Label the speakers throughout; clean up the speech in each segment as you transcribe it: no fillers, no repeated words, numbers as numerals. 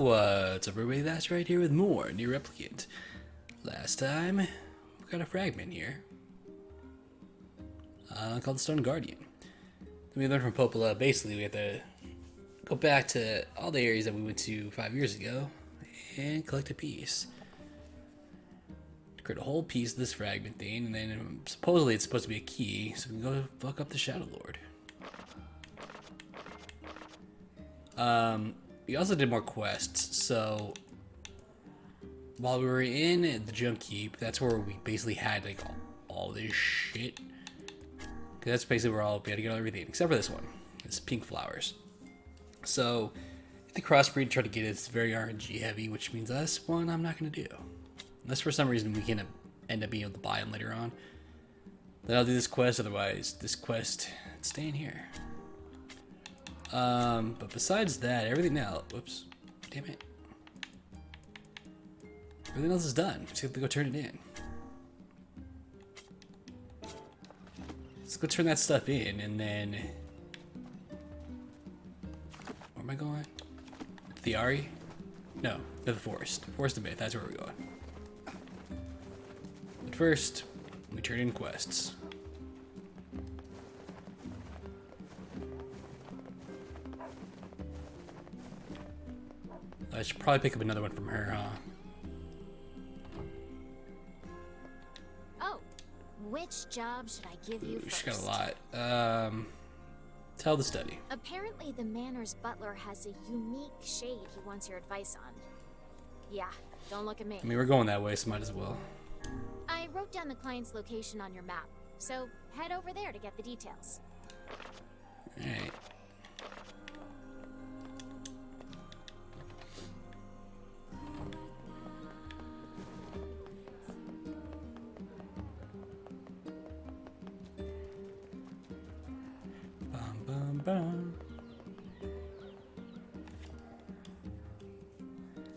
Speaker 1: What's up, everybody? That's right here with more Nier Replicant. Last time, we got a fragment here called the Stone Guardian. We learned from Popola, basically, we have to go back to all the areas that we went to 5 years ago and collect a piece. Create a whole piece of this fragment thing, and then supposedly it's supposed to be a key, so we can go fuck up the Shadow Lord. We also did more quests, so while we were in the Junk Keep, that's where we basically had like all this shit. Cause that's basically where we had to get everything, except for this one. It's pink flowers. So the crossbreed try to get it, it's very RNG heavy, which means that's one I'm not gonna do. Unless for some reason we can end up being able to buy them later on. Then I'll do this quest, otherwise this quest, it's staying here. But besides that, everything else, whoops, damn it. Everything else is done. Just have to go turn it in. Let's go turn that stuff in, and then, where am I going? Theari? No, to the forest. Forest of Myth, that's where we're going. But first, we turn in quests. I should probably pick up another one from her, huh?
Speaker 2: Oh, which job should I give you first?
Speaker 1: She's got a lot. Tell the study.
Speaker 2: Apparently the manor's butler has a unique shade he wants your advice on. Yeah, don't look at me.
Speaker 1: I mean, we're going that way, so might as well.
Speaker 2: I wrote down the client's location on your map, so head over there to get the details.
Speaker 1: Alright.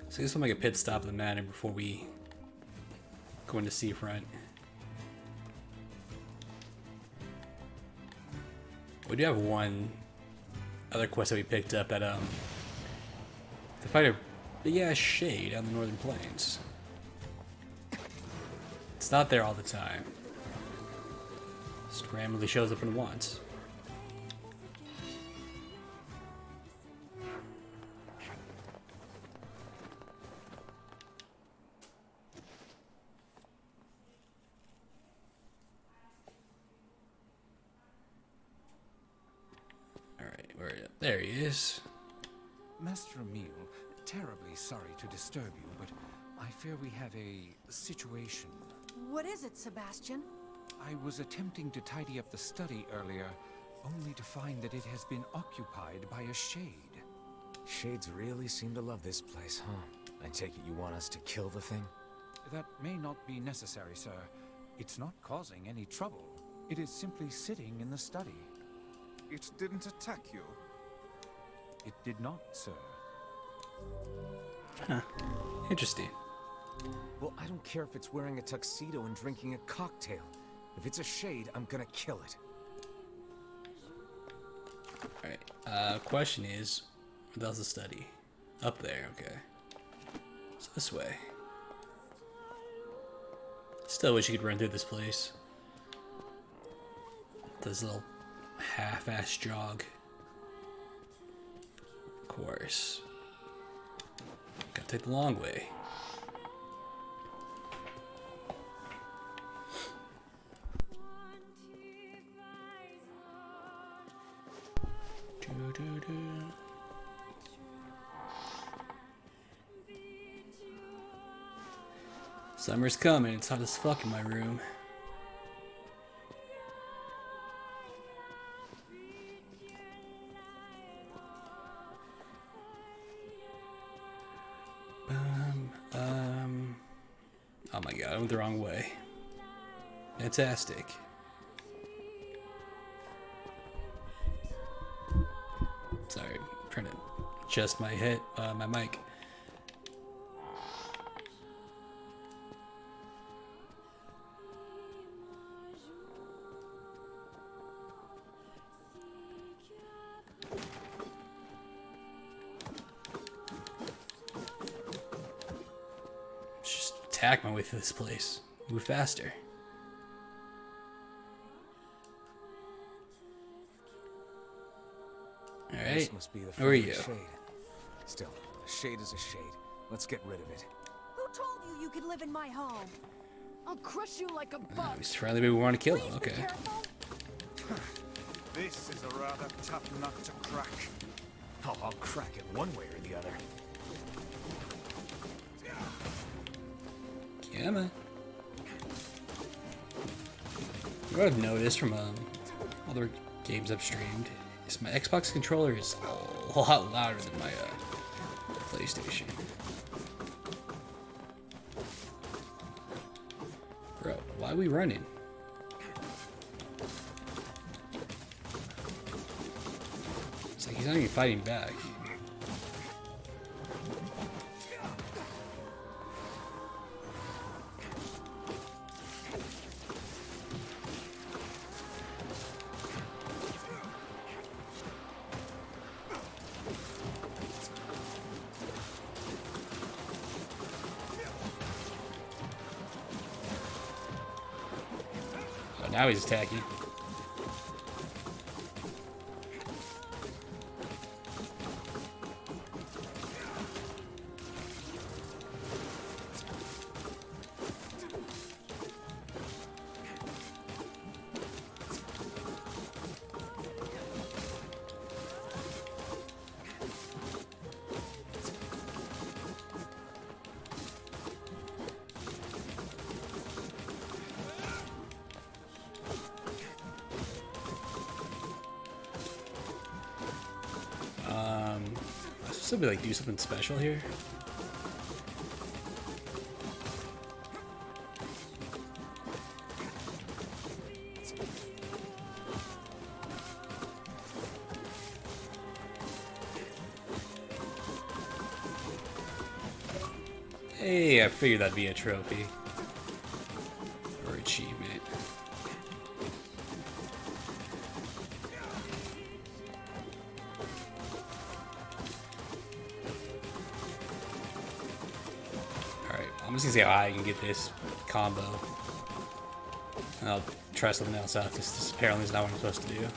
Speaker 1: So I guess we'll make a pit stop of the manor before we go into Seafront. We do have one other quest that we picked up at to fight a big ass shade on the northern plains. It's not there all the time. Just randomly shows up when it wants. There he is.
Speaker 3: Master Emile, terribly sorry to disturb you, but I fear we have a situation.
Speaker 4: What is it, Sebastian?
Speaker 3: I was attempting to tidy up the study earlier, only to find that it has been occupied by a shade.
Speaker 5: Shades really seem to love this place, huh? I take it you want us to kill the thing?
Speaker 3: That may not be necessary, sir. It's not causing any trouble. It is simply sitting in the study.
Speaker 6: It didn't attack you?
Speaker 3: It did not, sir.
Speaker 1: Huh. Interesting.
Speaker 5: Well, I don't care if it's wearing a tuxedo and drinking a cocktail. If it's a shade, I'm gonna kill it.
Speaker 1: Alright, question is, what else to study? Up there, okay. So this way. Still wish you could run through this place. This little half-ass jog. Of course. Gotta take the long way. Summer's coming, it's hot as fuck in my room. Oh my god, I went the wrong way. Fantastic. Sorry, I'm trying to adjust my head, my mic. attack my way through this place. Move faster. Alright.
Speaker 5: This must be the
Speaker 1: Who are
Speaker 5: family
Speaker 1: you?
Speaker 5: shade. Still, a shade is a shade. Let's get rid of it.
Speaker 4: Who told you you could live in my home? I'll crush you like a bug.
Speaker 1: He's friendly, but we want to kill him.
Speaker 4: Please be
Speaker 1: Okay.
Speaker 4: careful.
Speaker 6: This is a rather tough nut to crack.
Speaker 5: Oh, I'll crack it one way or the other.
Speaker 1: Yeah, man. What I've noticed from other games I've streamed is my Xbox controller is a lot louder than my PlayStation. Bro, why are we running? It's like he's not even fighting back. Oh, now he's attacking. Let's be like do something special here. Hey, I figured that'd be a trophy or achievement. I'm just gonna see how high I can get this combo. And I'll try something else out. This apparently is not what I'm supposed to do.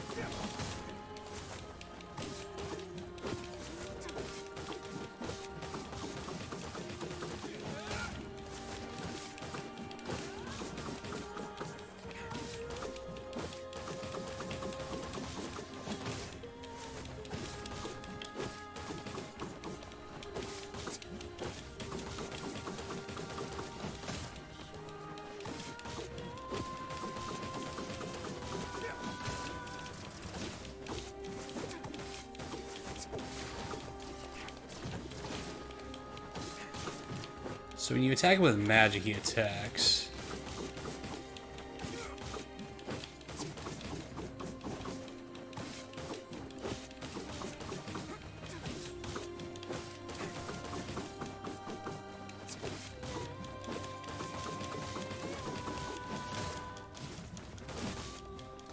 Speaker 1: So when you attack him with magic, he attacks.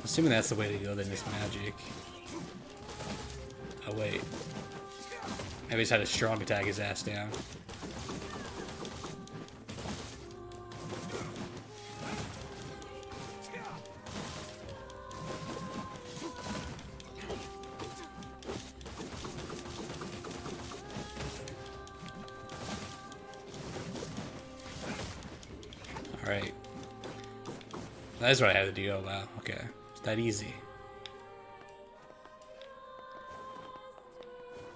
Speaker 1: Assuming that's the way to go, then it's magic. Oh wait. Maybe he's had a strong attack his ass down. Alright. That's what I had to do. Oh wow, okay. It's that easy.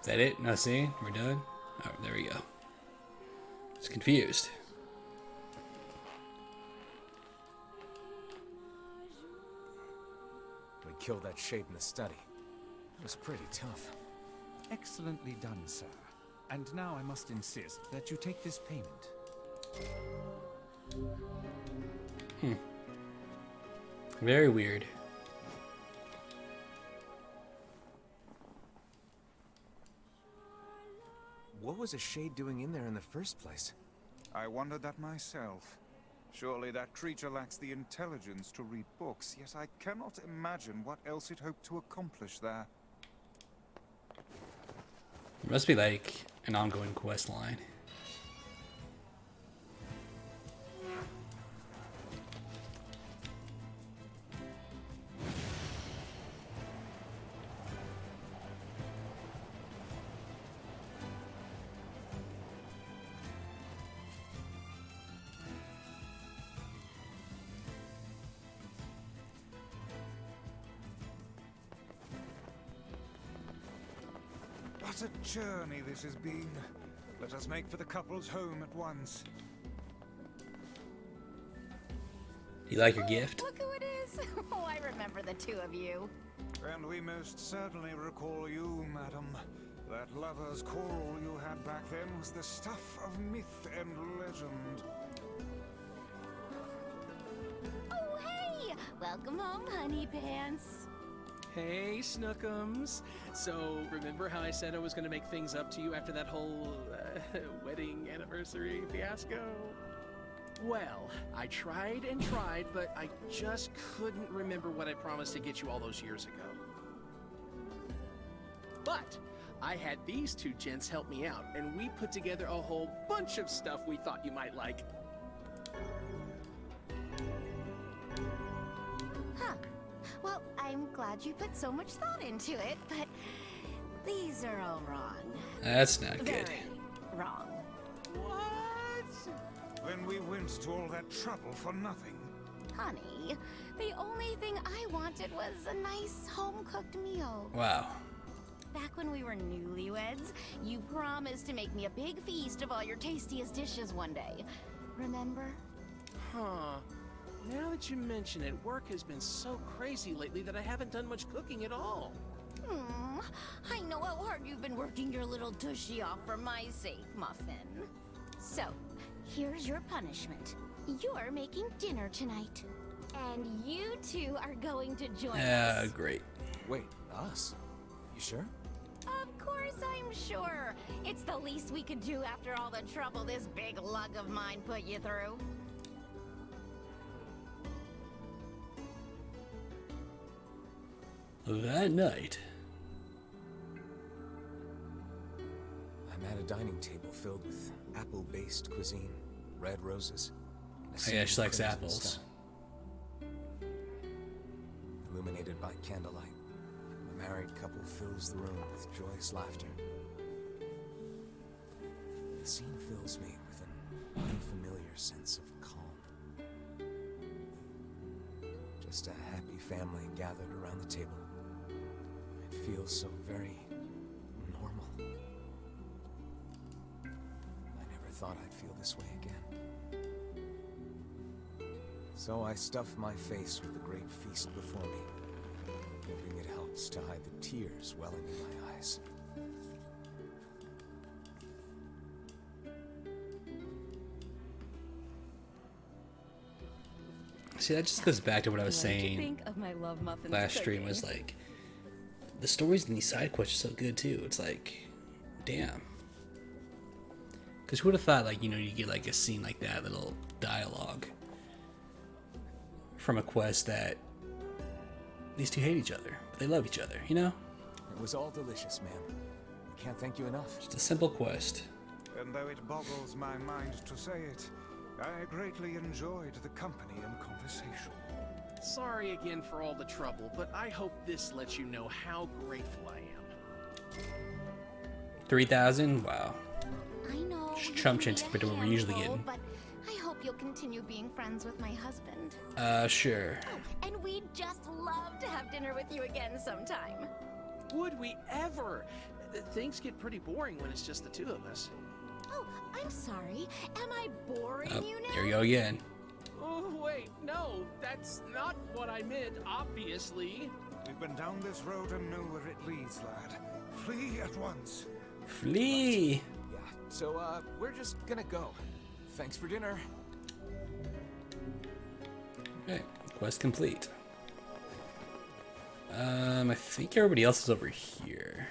Speaker 1: Is that it? No, see? We're done? Oh, there we go. It's confused.
Speaker 5: We killed that shade in the study. It was pretty tough.
Speaker 3: Excellently done, sir. And now I must insist that you take this payment.
Speaker 1: Very weird.
Speaker 5: What was a shade doing in there in the first place?
Speaker 6: I wondered that myself. Surely that creature lacks the intelligence to read books, yet I cannot imagine what else it hoped to accomplish there.
Speaker 1: It must be like an ongoing quest line.
Speaker 6: What a journey this has been. Let us make for the couple's home at once.
Speaker 1: You like your gift?
Speaker 2: Look who it is! Oh, I remember the two of you.
Speaker 6: And we most certainly recall you, madam. That lover's quarrel you had back then was the stuff of myth and legend.
Speaker 2: Oh, hey! Welcome home, honey pants.
Speaker 7: Hey, Snookums. So, remember how I said I was going to make things up to you after that whole wedding anniversary fiasco? Well, I tried and tried, but I just couldn't remember what I promised to get you all those years ago. But I had these two gents help me out, and we put together a whole bunch of stuff we thought you might like.
Speaker 2: Huh. Well, I'm glad you put so much thought into it, but these are all wrong.
Speaker 1: That's not good.
Speaker 2: Very wrong.
Speaker 7: What?
Speaker 6: Then we went to all that trouble for nothing.
Speaker 2: Honey, the only thing I wanted was a nice home-cooked meal.
Speaker 1: Wow.
Speaker 2: Back when we were newlyweds, you promised to make me a big feast of all your tastiest dishes one day. Remember?
Speaker 7: Huh. Now that you mention it, work has been so crazy lately that I haven't done much cooking at all.
Speaker 2: I know how hard you've been working your little tushy off for my sake, Muffin. So, here's your punishment. You're making dinner tonight. And you two are going to join us.
Speaker 1: Great.
Speaker 5: Wait, us? You sure?
Speaker 2: Of course I'm sure. It's the least we could do after all the trouble this big lug of mine put you through.
Speaker 1: That night.
Speaker 5: I'm at a dining table filled with apple-based cuisine, red roses. And a
Speaker 1: Oh, yeah, she
Speaker 5: single
Speaker 1: likes
Speaker 5: crimson
Speaker 1: apples.
Speaker 5: sky. Illuminated by candlelight, a married couple fills the room with joyous laughter. The scene fills me with an unfamiliar sense of calm. Just a happy family gathered around the table. It feels so very normal. I never thought I'd feel this way again. So I stuff my face with the great feast before me, hoping it helps to hide the tears welling in my eyes.
Speaker 1: See, that just goes back to what I was
Speaker 4: What did you
Speaker 1: saying
Speaker 4: think of my love muffins
Speaker 1: last stream.
Speaker 4: cooking?
Speaker 1: Was like, the stories in these side quests are so good too. It's like, damn. Because who would have thought, like, you know, you get like a scene like that, little dialogue from a quest that these two hate each other, but they love each other, you know?
Speaker 5: It was all delicious, ma'am. I can't thank you enough.
Speaker 1: Just a simple quest.
Speaker 6: And though it boggles my mind to say it, I greatly enjoyed the company and conversation.
Speaker 7: Sorry again for all the trouble, but I hope this lets you know how grateful I am.
Speaker 1: 3,000? Wow.
Speaker 2: I know.
Speaker 1: Just
Speaker 2: you
Speaker 1: chump
Speaker 2: can
Speaker 1: change
Speaker 2: be a
Speaker 1: compared to what we're usually
Speaker 2: handful,
Speaker 1: getting.
Speaker 2: But I hope you'll continue being friends with my husband.
Speaker 1: Sure.
Speaker 2: Oh, and we'd just love to have dinner with you again sometime.
Speaker 7: Would we ever? Things get pretty boring when it's just the two of us.
Speaker 2: Oh, I'm sorry. Am I boring
Speaker 1: Oh,
Speaker 2: you now?
Speaker 1: there you go again.
Speaker 7: Oh, wait, no, that's not what I meant, obviously.
Speaker 6: We've been down this road and know where it leads, lad. Flee at once.
Speaker 1: Flee!
Speaker 5: Yeah, so, we're just gonna go. Thanks for dinner.
Speaker 1: Okay, quest complete. I think everybody else is over here.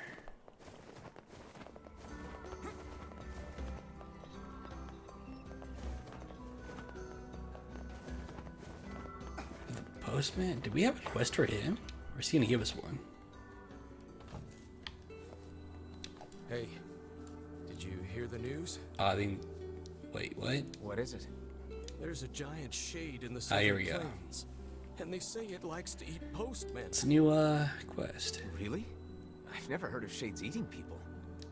Speaker 1: The postman? Did we have a quest for him? Or is he gonna give us one?
Speaker 8: Hey, did you hear the news?
Speaker 1: I think. Wait, what?
Speaker 5: What is it?
Speaker 8: There's a giant shade in the
Speaker 1: Here
Speaker 8: southern
Speaker 1: we go.
Speaker 8: plains, and they say it likes to eat postmen.
Speaker 1: It's a new quest.
Speaker 5: Really? I've never heard of shades eating people.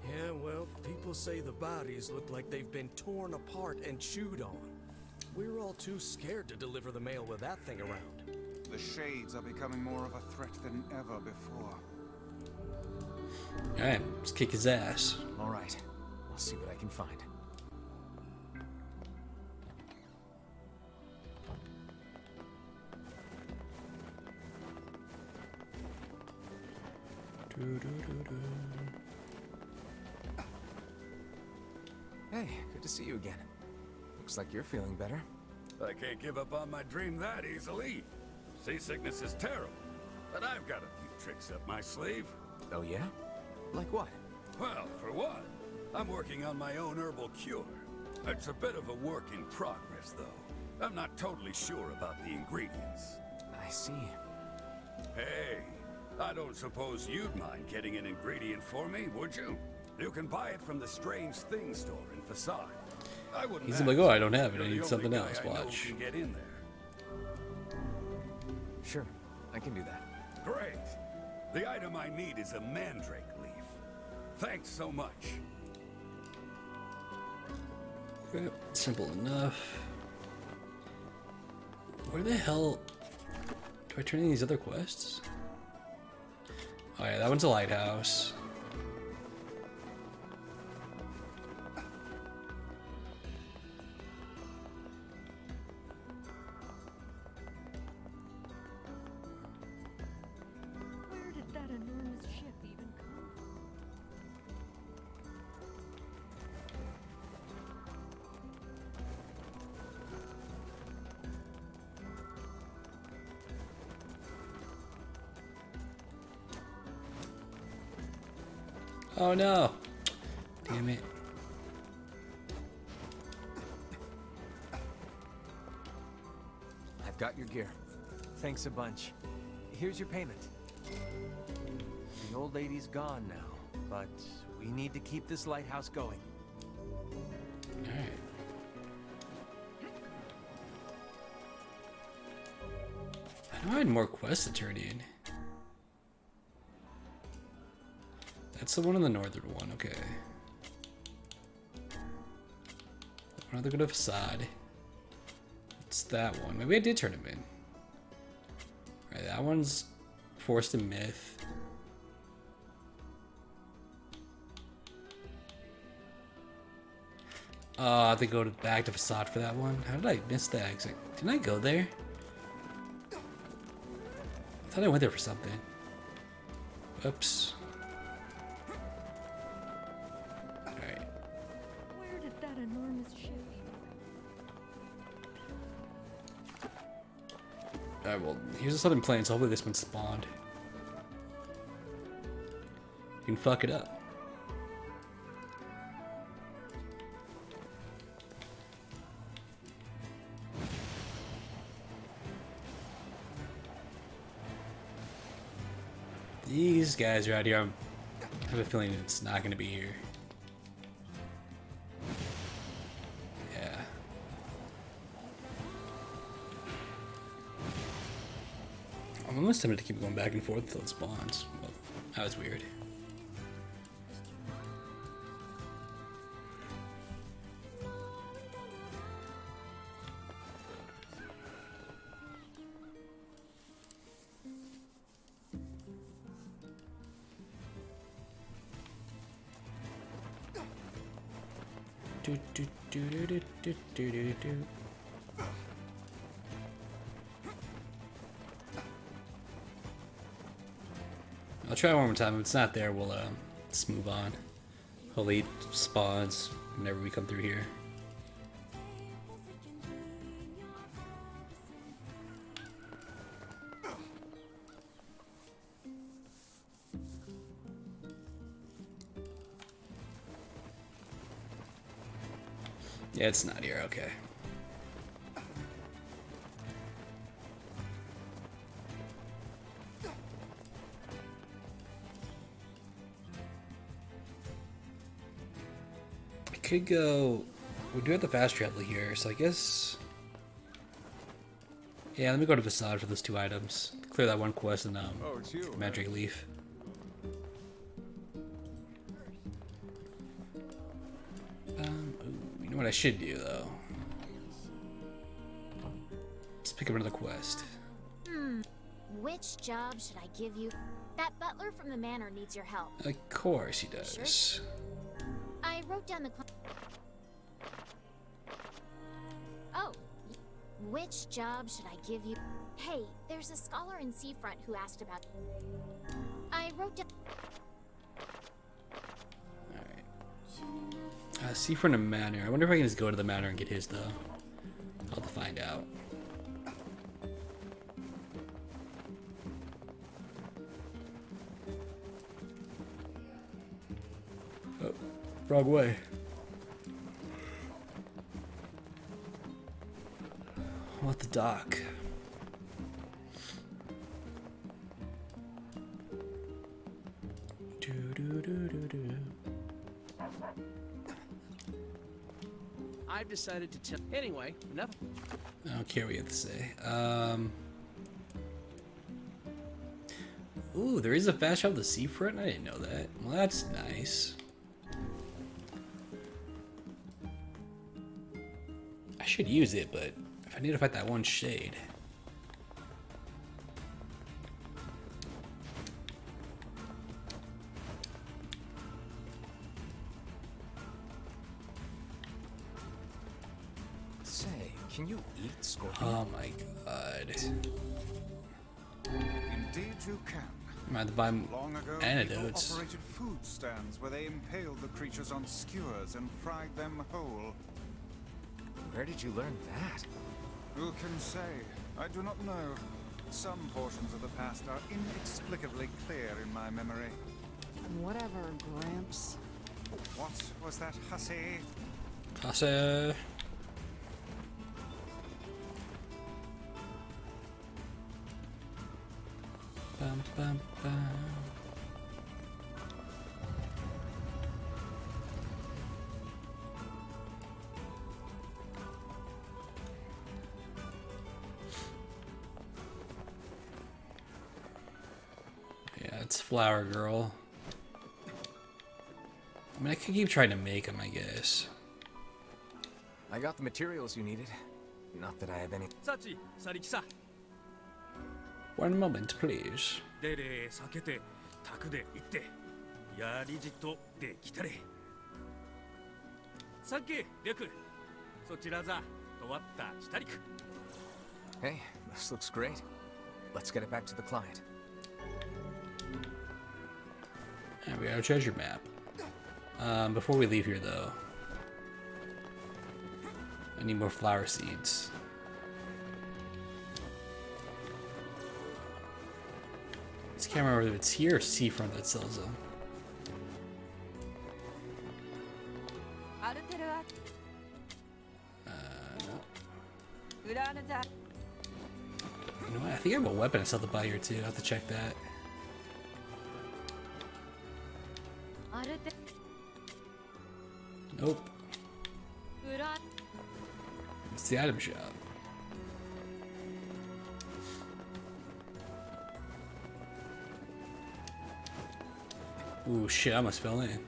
Speaker 8: Yeah, well, people say the bodies look like they've been torn apart and chewed on. We're all too scared to deliver the mail with that thing around.
Speaker 6: The shades are becoming more of a threat than ever before.
Speaker 1: Alright, let's kick his ass.
Speaker 5: All right. I'll see what I can find. Hey, good to see you again. Looks like you're feeling better.
Speaker 9: I can't give up on my dream that easily. Seasickness is terrible, but I've got a few tricks up my sleeve.
Speaker 5: Oh yeah? Like what?
Speaker 9: Well, for one, I'm working on my own herbal cure. It's a bit of a work in progress, though. I'm not totally sure about the ingredients.
Speaker 5: I see.
Speaker 9: Hey, I don't suppose you'd mind getting an ingredient for me, would you? You can buy it from the Strange Things store in Facade. I wouldn't.
Speaker 1: He's like, oh, I don't have it. I
Speaker 9: You're the
Speaker 1: need something
Speaker 9: only
Speaker 1: else.
Speaker 9: guy I know
Speaker 1: Watch.
Speaker 9: who can get in there.
Speaker 5: Sure, I can do that.
Speaker 9: Great. The item I need is a mandrake leaf. Thanks so much.
Speaker 1: Yep, simple enough. Where the hell do I turn in these other quests? Oh yeah, that one's a lighthouse.
Speaker 4: Where did that enormous ship even come from?
Speaker 1: Oh no! Damn it.
Speaker 5: I've got your gear. Thanks a bunch. Here's your payment. The old lady's gone now, but we need to keep this lighthouse going.
Speaker 1: Alright. I know I had more quests to turn in. That's the one in the northern one, okay. Another go to Facade. It's that one. Maybe I did turn him in. Right, that one's Forced in Myth. I have to go back to Facade for that one. How did I miss that? Didn't I go there? I thought I went there for something. Oops. Alright.
Speaker 4: Where did that enormous ship even
Speaker 1: Alright, well, here's the southern plains. Hopefully this one spawned. You can fuck it up. These guys are out here. I have a feeling it's not going to be here. Yeah. I'm almost tempted to keep going back and forth until it spawns. Well, that was weird. Do, do, do, do, do, do, do, do, do. I'll try one more time. If it's not there, we'll just move on. Hopefully it spawns whenever we come through here. Yeah, it's not here. Okay. I could go. We do have the fast travel here, so I guess. Yeah, let me go to Facade for those two items. Clear that one quest and
Speaker 6: Oh, it's you.
Speaker 1: Magic Leaf. Ooh, you know what I should do though? Let's pick up another quest.
Speaker 2: Which job should I give you?
Speaker 10: That butler from the manor needs your help.
Speaker 1: Of course he does.
Speaker 10: I wrote down the. Oh, which job should I give you? Hey, there's a scholar in Seafront who asked about. I wrote down.
Speaker 1: Alright. See from the manor. I wonder if I can just go to the manor and get his though. I'll have to find out. Oh, wrong way. What the dock?
Speaker 7: I've decided to tell. Anyway, enough.
Speaker 1: I don't care what you have to say. Ooh, there is a fast travel to Seafront? I didn't know that. Well, that's nice. I should use it, but if I need to fight that one shade.
Speaker 5: Say, can you eat scorpion?
Speaker 1: Oh my god.
Speaker 6: Indeed you can.
Speaker 1: I'm about to buy
Speaker 6: Long ago,
Speaker 1: antidotes.
Speaker 6: people operated food stands where they impaled the creatures on skewers and fried them whole.
Speaker 5: Where did you learn that?
Speaker 6: Who can say? I do not know. Some portions of the past are inexplicably clear in my memory.
Speaker 4: Whatever, Gramps.
Speaker 6: What was that hussy?
Speaker 1: Casa. Bum, bum, bum. Yeah, it's Flower Girl. I mean, I could keep trying to make them, I guess.
Speaker 5: I got the materials you needed. Not that I have any.
Speaker 8: Sachi, Sarikisa.
Speaker 1: One moment, please.
Speaker 8: でれ避けて、宅で行って、やりじとできたれ。さっき、レク、そちらざ、とわったしたりく。
Speaker 5: Hey, this looks great. Let's get it back to the client.
Speaker 1: And we got a treasure map. Before we leave here, though, I need more flower seeds. I can't remember if it's here or Seafront that sells them. No. You know what? I think I have a weapon I still have to buy here too. I have to check that. Nope. It's the item shop. Ooh, shit, I almost fell in.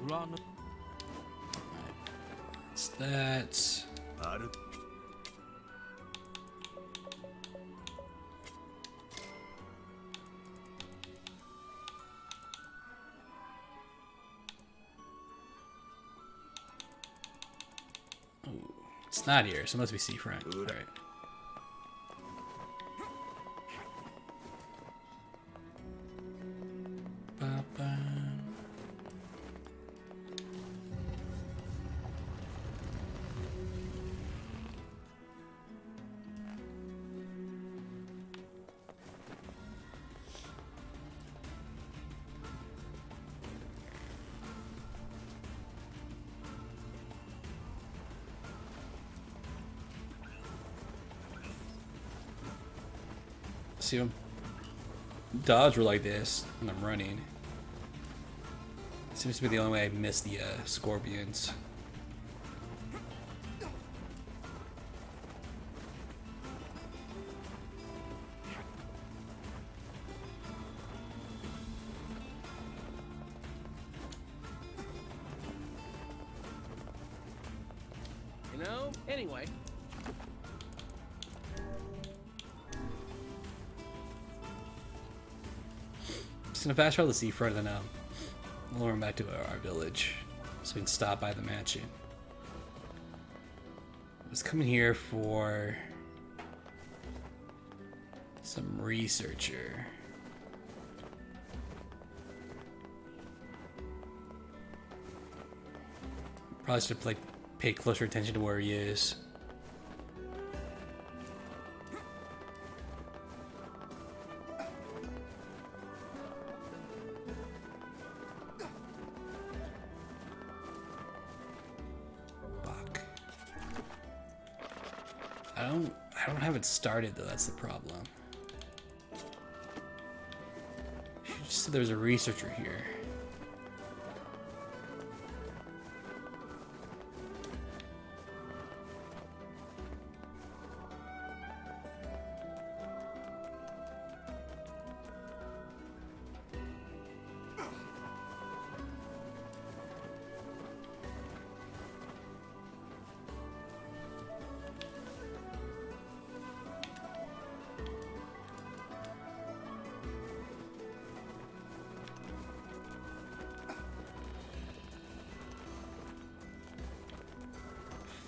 Speaker 8: Run.
Speaker 1: It's that. Ooh, it's not here, so it must be Seafront. Alright. Ba-ba. See him dodge were like this when I'm running. Seems to be the only way I miss the scorpions.
Speaker 7: So, anyway.
Speaker 1: Just gonna fast travel the seafront and then we'll run back to our village so we can stop by the mansion. I was coming here for some researcher. Probably should like pay closer attention to where he is. Fuck. I don't have it started though, that's the problem. She just said there was a researcher here.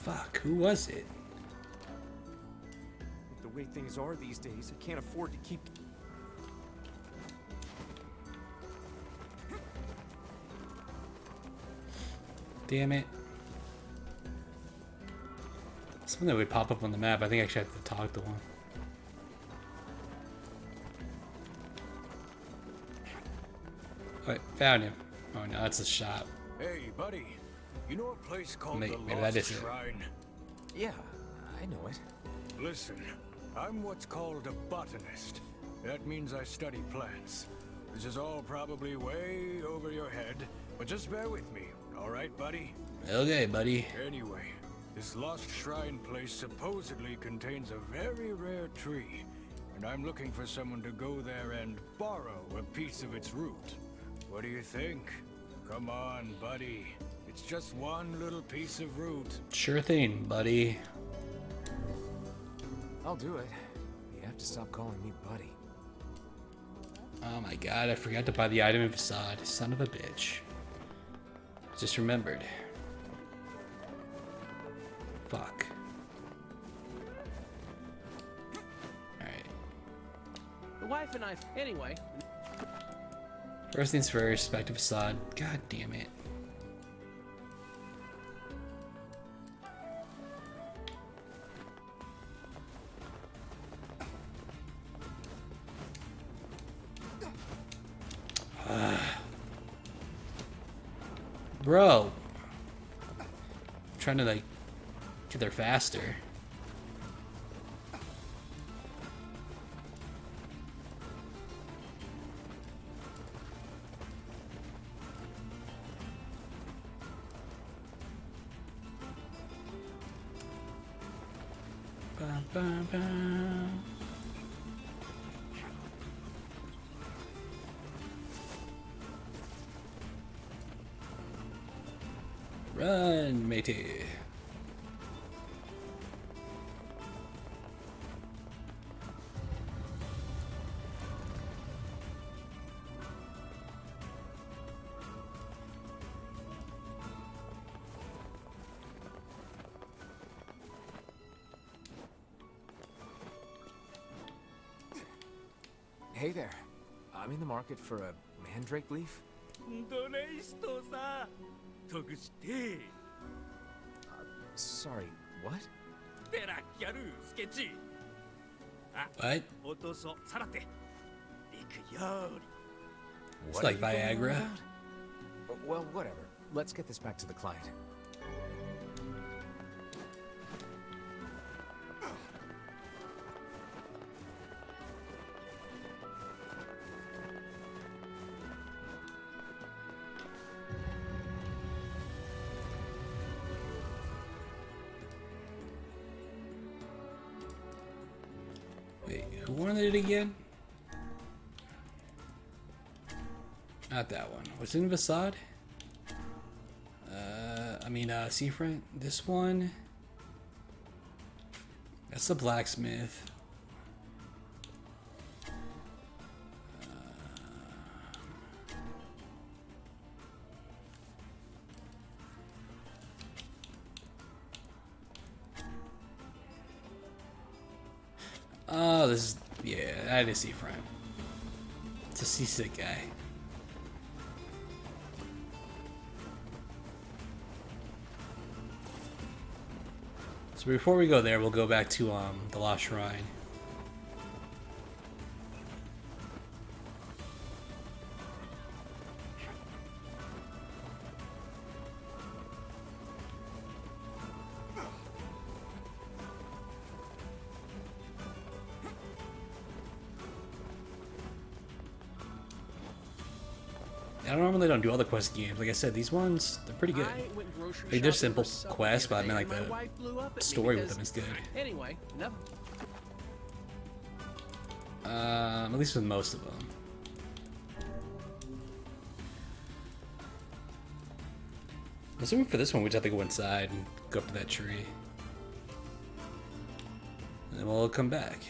Speaker 1: Fuck, who was it?
Speaker 5: With the way things are these days, I can't afford to keep...
Speaker 1: Damn it. Something that would pop up on the map. I think I actually have to talk to one. Wait, found him. Oh no, that's a shop.
Speaker 8: Hey, buddy. You know a place called
Speaker 1: Maybe
Speaker 8: the
Speaker 1: that
Speaker 8: Lost
Speaker 1: is it.
Speaker 8: Shrine?
Speaker 5: Yeah, I know it.
Speaker 8: Listen, I'm what's called a botanist. That means I study plants. This is all probably way over your head, but just bear with me, all right, buddy?
Speaker 1: Okay, buddy.
Speaker 8: Anyway, this Lost Shrine place supposedly contains a very rare tree, and I'm looking for someone to go there and borrow a piece of its root. What do you think? Come on, buddy. It's just one little piece of root.
Speaker 1: Sure thing, buddy.
Speaker 5: I'll do it. You have to stop calling me buddy.
Speaker 1: Oh my god, I forgot to buy the item in Facade. Son of a bitch. Just remembered. Fuck. Alright.
Speaker 7: The wife and I... Anyway.
Speaker 1: First things first, back to Facade. God damn it. Bro. I'm trying to like get there faster. Bum, bum, bum. Run, matey.
Speaker 5: Hey there. I'm in the market for a mandrake leaf. Sorry, what?
Speaker 1: What? It's like
Speaker 5: are you going on
Speaker 1: Viagra.
Speaker 5: about? Well, whatever. Let's get this back to the client.
Speaker 1: Wait, who wanted it again? Not that one. What's in Facade? Seafront. This one. That's the blacksmith. Oh, this is, yeah, that is seafront. It's a seasick guy. So before we go there, we'll go back to the Lost Shrine. I normally don't do all the quest games. Like I said, these ones, they're pretty good. Like, they're simple quests, but I mean, like, the story with them is good.
Speaker 7: Anyway, enough.
Speaker 1: At least with most of them. Assuming for this one, we just have to go inside and go up to that tree. And then we'll come back.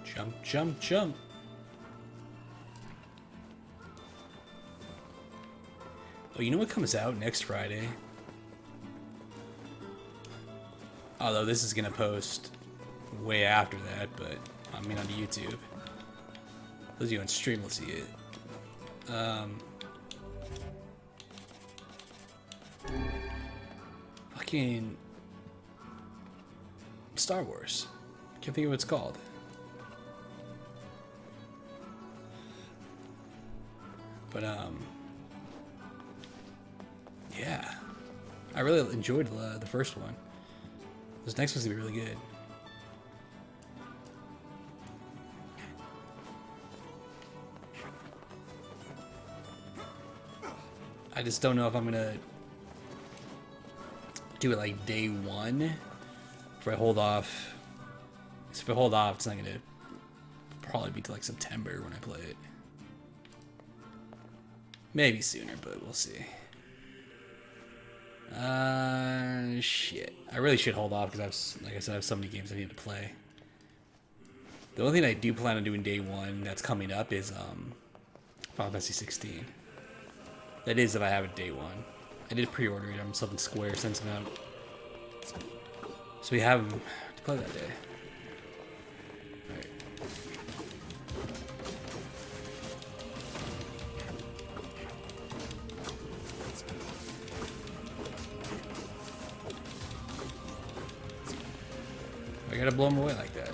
Speaker 1: Jump, jump, jump. Oh, you know what comes out next Friday? Although this is gonna post way after that, but I mean on YouTube. Those of you on stream will see it. Fucking Star Wars. Can't think of what it's called. But yeah, I really enjoyed the first one. This next one's gonna be really good. I just don't know if I'm gonna do it like day one. If I hold off, it's not gonna probably be till like September when I play it. Maybe sooner, but we'll see. Shit. I really should hold off because like I said, I have so many games I need to play. The only thing I do plan on doing day one that's coming up is Final Fantasy 16. That is if I have it day one. I did pre-order it. I'm something Square sends them out, so we have them to play that day. Alright. I gotta blow them away like that.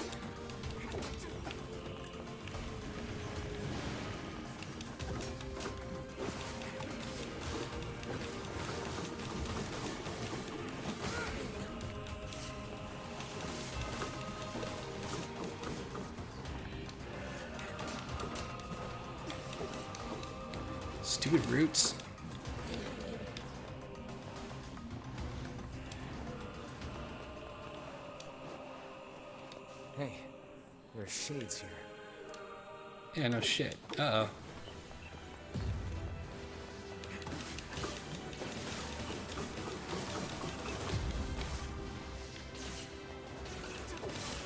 Speaker 1: Stupid roots.
Speaker 5: Hey, there are shades here.
Speaker 1: Yeah, no shit. Uh-oh.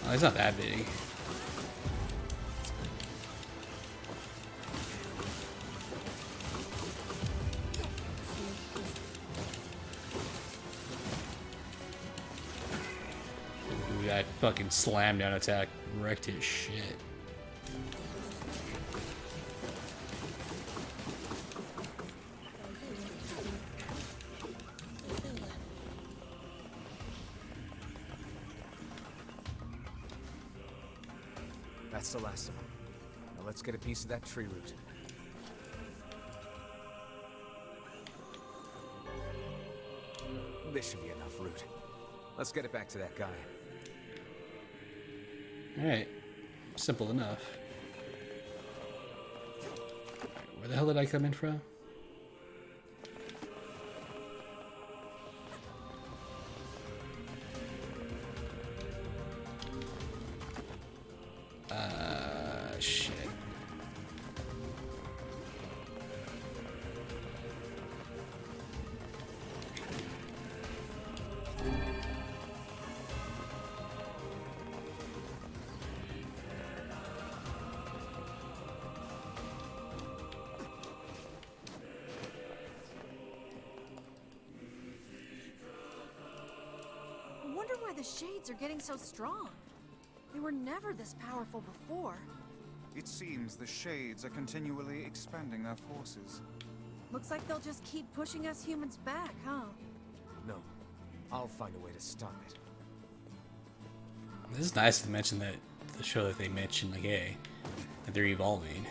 Speaker 1: Oh, it's not that big. Ooh, that fucking slam down attack wrecked his shit.
Speaker 5: That's the last of them. Now let's get a piece of that tree root. This should be enough root. Let's get it back to that guy.
Speaker 1: Alright. Simple enough. the hell did I come in from? Shit.
Speaker 4: I wonder why the shades are getting so strong. They were never this powerful before.
Speaker 6: It seems the Shades are continually expanding their forces.
Speaker 4: Looks like they'll just keep pushing us humans back, huh?
Speaker 5: No. I'll find a way to stop it.
Speaker 1: This is nice to mention that the show that they mentioned, like, hey, that they're evolving.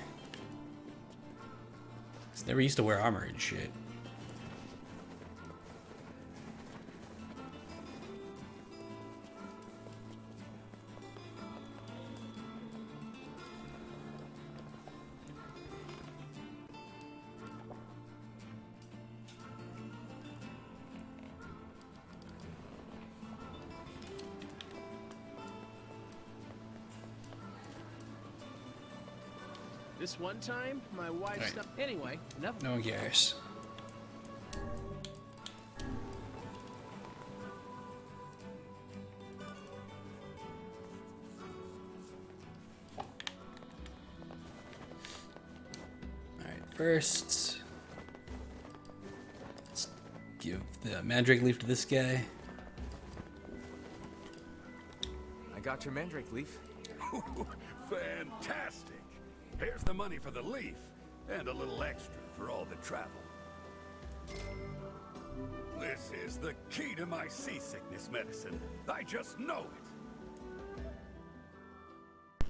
Speaker 1: 'Cause they never used to wear armor and shit.
Speaker 7: This one time, my wife
Speaker 1: Right.
Speaker 7: stopped. Anyway, enough.
Speaker 1: No one cares. Alright, first, let's give the mandrake leaf to this guy.
Speaker 5: I got your mandrake leaf.
Speaker 9: Fantastic! Here's the money for the leaf, and a little extra for all the travel. This is the key to my seasickness medicine. I just know it.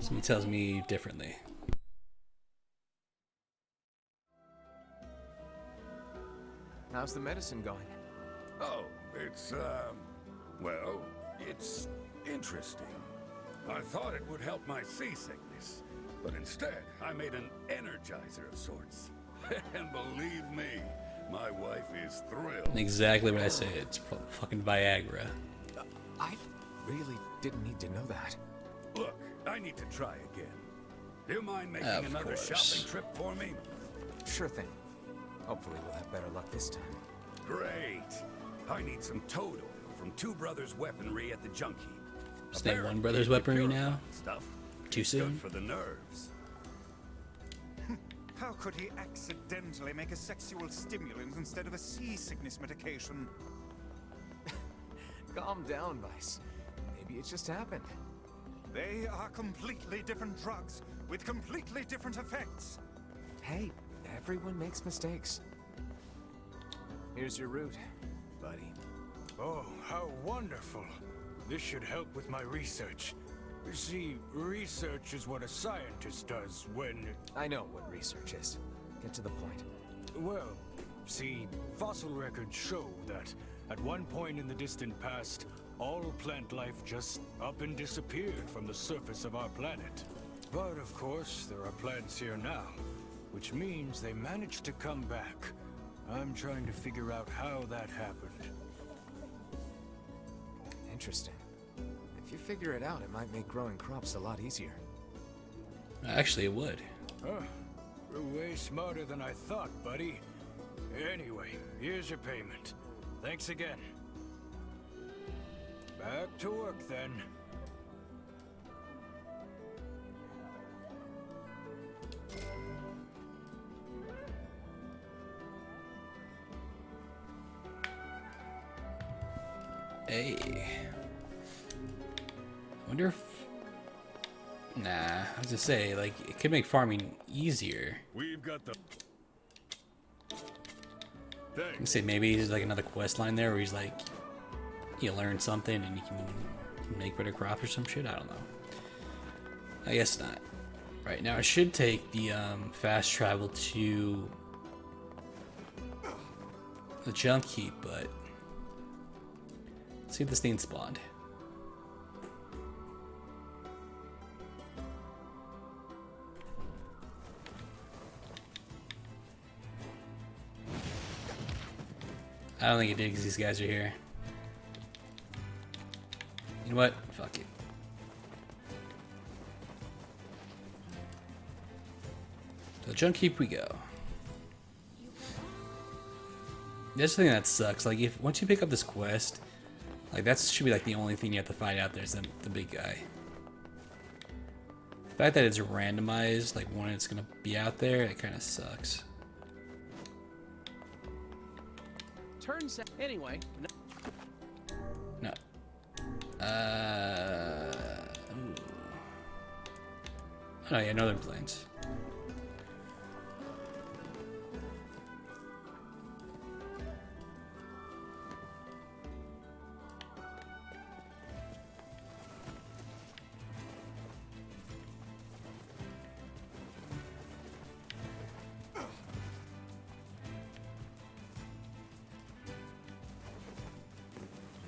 Speaker 1: Somebody tells me differently.
Speaker 5: How's the medicine going?
Speaker 9: Oh, it's, well, it's interesting. I thought it would help my seasickness, but instead, I made an energizer of sorts. And believe me, my wife is thrilled.
Speaker 1: Exactly what I said. It's fucking Viagra.
Speaker 5: I really didn't need to know that.
Speaker 9: Look, I need to try again. Do you mind making
Speaker 1: Of
Speaker 9: another
Speaker 1: course.
Speaker 9: shopping trip for me?
Speaker 5: Sure thing. Hopefully we'll have better luck this time.
Speaker 9: Great. I need some toad oil from Two Brothers Weaponry at the junk heap.
Speaker 1: Just name One
Speaker 9: Apparently,
Speaker 1: Brothers
Speaker 9: the
Speaker 1: Weaponry
Speaker 9: purified
Speaker 1: now?
Speaker 9: Stuff.
Speaker 1: Too
Speaker 9: It's
Speaker 1: soon?
Speaker 9: Good for the nerves.
Speaker 6: How could he accidentally make a sexual stimulant instead of a seasickness medication?
Speaker 5: Calm down, Vice. Maybe it just happened.
Speaker 6: They are completely different drugs with completely different effects.
Speaker 5: Hey, everyone makes mistakes. Here's your route, buddy.
Speaker 8: Oh, how wonderful. This should help with my research. You see, research is what a scientist does when...
Speaker 5: I know what research is. Get to the point.
Speaker 8: Well, see, fossil records show that at one point in the distant past, all plant life just up and disappeared from the surface of our planet. But of course, there are plants here now, which means they managed to come back. I'm trying to figure out how that happened.
Speaker 5: Interesting. If you figure it out, it might make growing crops a lot easier.
Speaker 1: Actually, it would.
Speaker 8: Huh. You're way smarter than I thought, buddy. Anyway, here's your payment. Thanks again. Back to work, then.
Speaker 1: Hey. I wonder if... Nah, I was gonna say, like, it could make farming easier.
Speaker 9: We've got the...
Speaker 1: I can say maybe there's like another quest line there where he's like, you learn something and you can make better crops or some shit. I don't know. I guess not. Right, now I should take the fast travel to the junk heap, but let's see if this thing spawned. I don't think it did because these guys are here. You know what? Fuck it. To the junk heap we go. That's the thing that sucks. Like, if once you pick up this quest, like that should be like the only thing you have to fight out there is the big guy. The fact that it's randomized, like when it's gonna be out there, it kind of sucks.
Speaker 7: Turns out, anyway.
Speaker 1: No. Ooh. Oh yeah, Northern Plains.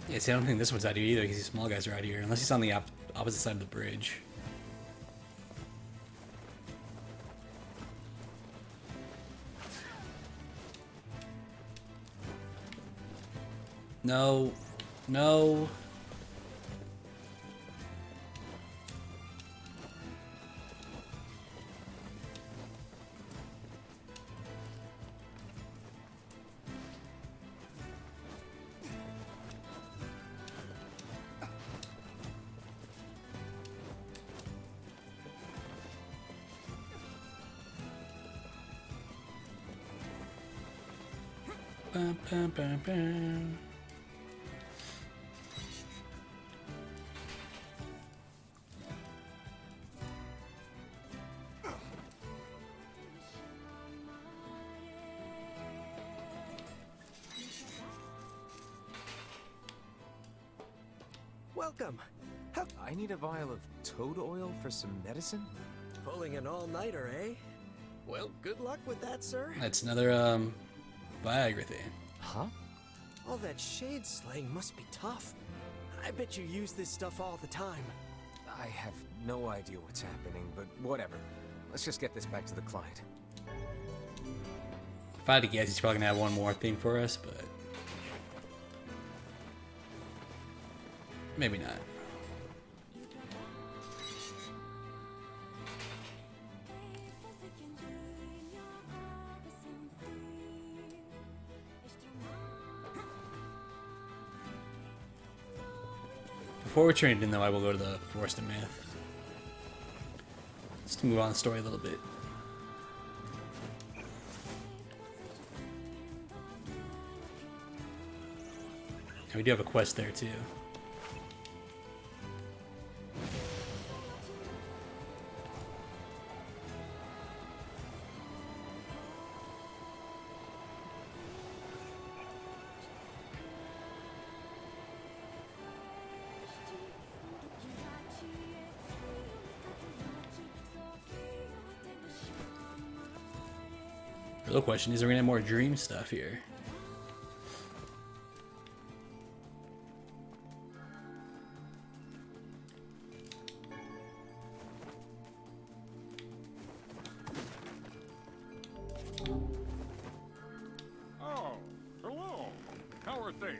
Speaker 1: Yeah, see, I don't think this one's out here either because these small guys are out here, unless he's on the opposite side of the bridge. No. No. Bum, bum, bum, bum.
Speaker 5: Welcome. I need a vial of toad oil for some medicine.
Speaker 11: Pulling an all-nighter, eh? Well, good luck with that, sir.
Speaker 1: That's another Viagra thing.
Speaker 5: Huh?
Speaker 11: All that shade slaying must be tough. I bet you use this stuff all the time.
Speaker 5: I have no idea what's happening, but whatever. Let's just get this back to the client.
Speaker 1: If I had to guess, he's probably gonna have one more thing for us, but maybe not. Before we turn it in, though, I will go to the Forest of Myth. Just to move on the story a little bit. And we do have a quest there, too. The real question is, are we gonna have more dream stuff here?
Speaker 9: Oh, hello. How are things?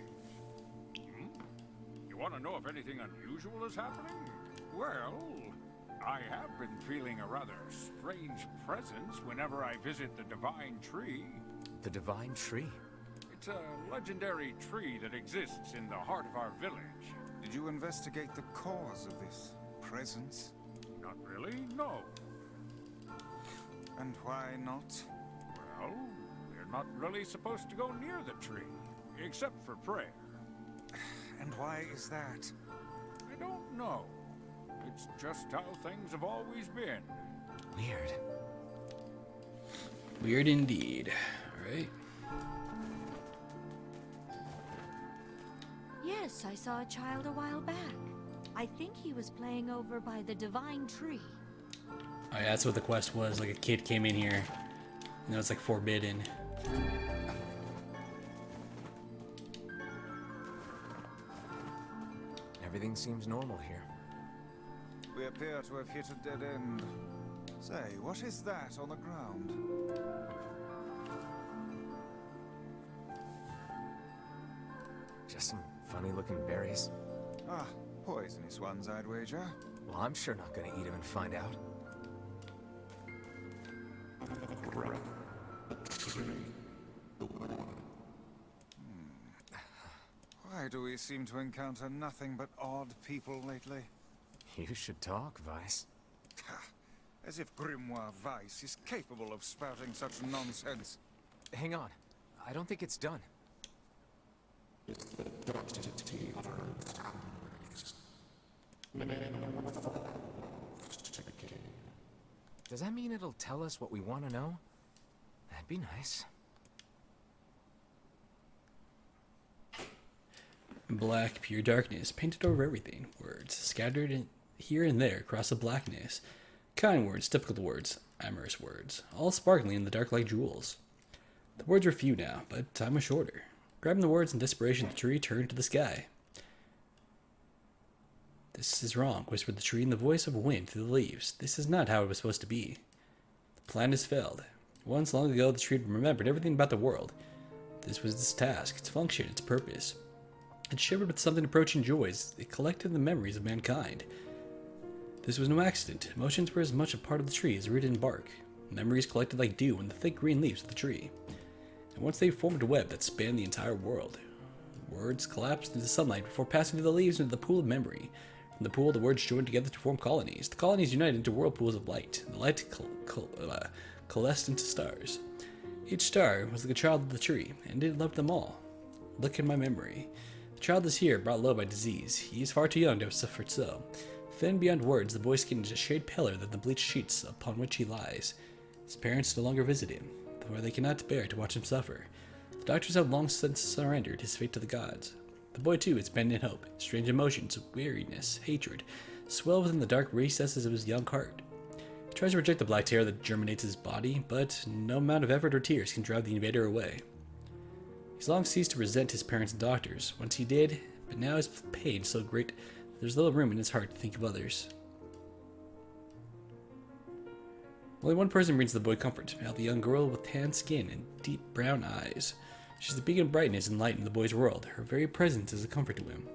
Speaker 9: You want to know if anything unusual is happening? Well, I have been feeling a rather strange presence whenever I visit the Divine Tree.
Speaker 5: The Divine Tree?
Speaker 9: It's a legendary tree that exists in the heart of our village.
Speaker 6: Did you investigate the cause of this presence?
Speaker 9: Not really, no.
Speaker 6: And why not?
Speaker 9: Well, we're not really supposed to go near the tree, except for prayer.
Speaker 6: And why is that?
Speaker 9: I don't know. It's just how things have always been.
Speaker 5: Weird.
Speaker 1: Weird indeed. Alright.
Speaker 12: Yes, I saw a child a while back. I think he was playing over by the Divine Tree.
Speaker 1: Oh yeah, that's what the quest was. Like a kid came in here, and it was like forbidden.
Speaker 5: Everything seems normal here.
Speaker 6: We appear to have hit a dead end. Say, what is that on the ground?
Speaker 5: Some funny-looking berries.
Speaker 6: Ah, poisonous ones, I'd wager.
Speaker 5: Well, I'm sure not gonna eat them and find out.
Speaker 6: Why do we seem to encounter nothing but odd people lately?
Speaker 5: You should talk, Vice.
Speaker 6: As if Grimoire Weiss is capable of spouting such nonsense.
Speaker 5: Hang on. I don't think it's done. Does that mean it'll tell us what we want to know? That'd be nice.
Speaker 1: Black, pure darkness, painted over everything. Words scattered here and there across the blackness. Kind words, difficult words, amorous words, all sparkling in the dark like jewels. The words were few now, but time was shorter. Grabbing the words in desperation, the tree turned to the sky. This is wrong, whispered the tree in the voice of wind through the leaves. This is not how it was supposed to be. The plan has failed. Once long ago, the tree had remembered everything about the world. This was its task, its function, its purpose. It shivered with something approaching joys. It collected the memories of mankind. This was no accident. Emotions were as much a part of the tree as root and bark. Memories collected like dew in the thick green leaves of the tree. And once they formed a web that spanned the entire world. Words collapsed into sunlight before passing through the leaves into the pool of memory. From the pool, the words joined together to form colonies. The colonies united into whirlpools of light. The light coalesced into stars. Each star was like a child of the tree, and it loved them all. Look at my memory. The child is here, brought low by disease. He is far too young to have suffered so. Thin beyond words, the boy's skin is a shade paler than the bleached sheets upon which he lies. His parents no longer visit him, for they cannot bear to watch him suffer. The doctors have long since surrendered his fate to the gods. The boy, too, is bent in hope. Strange emotions, weariness, hatred, swell within the dark recesses of his young heart. He tries to reject the black terror that germinates his body, but no amount of effort or tears can drive the invader away. He's long ceased to resent his parents and doctors. Once he did, but now his pain is so great that there's little room in his heart to think of others. Only one person brings the boy comfort, now the young girl with tan skin and deep brown eyes. She's the beacon of brightness and light in the boy's world. Her very presence is a comfort to him.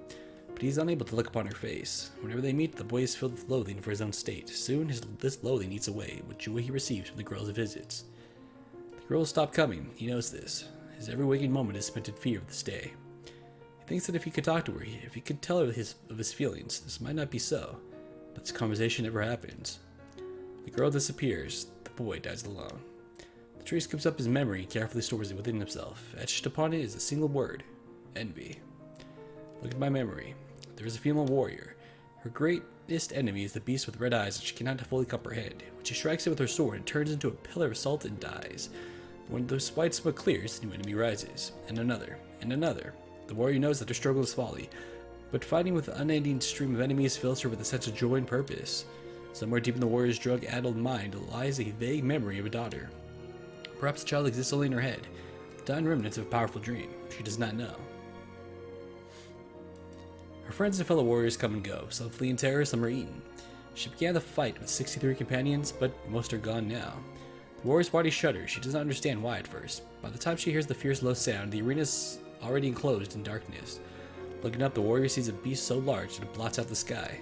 Speaker 1: But he is unable to look upon her face. Whenever they meet, the boy is filled with loathing for his own state. Soon, this loathing eats away what joy he receives from the girl's visits. The girl will stop coming. He knows this. His every waking moment is spent in fear of this day. He thinks that if he could talk to her, if he could tell her of his feelings, this might not be so. But this conversation never happens. The girl disappears. The boy dies alone. The tree scoops up his memory and carefully stores it within himself. Etched upon it is a single word: envy. Look at my memory. There is a female warrior. Her greatest enemy is the beast with red eyes that she cannot fully comprehend. When she strikes it with her sword, it turns into a pillar of salt and dies. When the white smoke clears, a new enemy rises. And another. And another. The warrior knows that her struggle is folly, but fighting with an unending stream of enemies fills her with a sense of joy and purpose. Somewhere deep in the warrior's drug-addled mind lies a vague memory of a daughter. Perhaps the child exists only in her head, the dying remnants of a powerful dream. She does not know. Her friends and fellow warriors come and go. Some flee in terror, some are eaten. She began the fight with 63 companions, but most are gone now. The warrior's body shudders. She does not understand why at first. By the time she hears the fierce low sound, the arena's already enclosed in darkness. Looking up, the warrior sees a beast so large that it blots out the sky.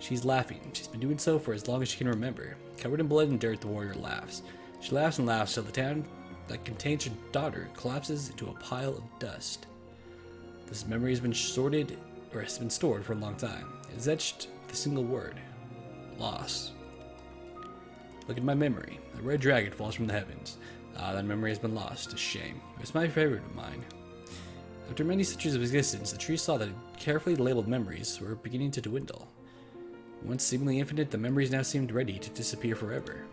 Speaker 1: She's laughing. She's been doing so for as long as she can remember. Covered in blood and dirt, the warrior laughs. She laughs and laughs till the town that contains her daughter collapses into a pile of dust. This memory has been stored for a long time. It is etched with a single word: loss. Look at my memory. A red dragon falls from the heavens. Ah, that memory has been lost. A shame. It was my favorite of mine. After many centuries of existence, the tree saw that carefully labeled memories were beginning to dwindle. Once seemingly infinite, the memories now seemed ready to disappear forever.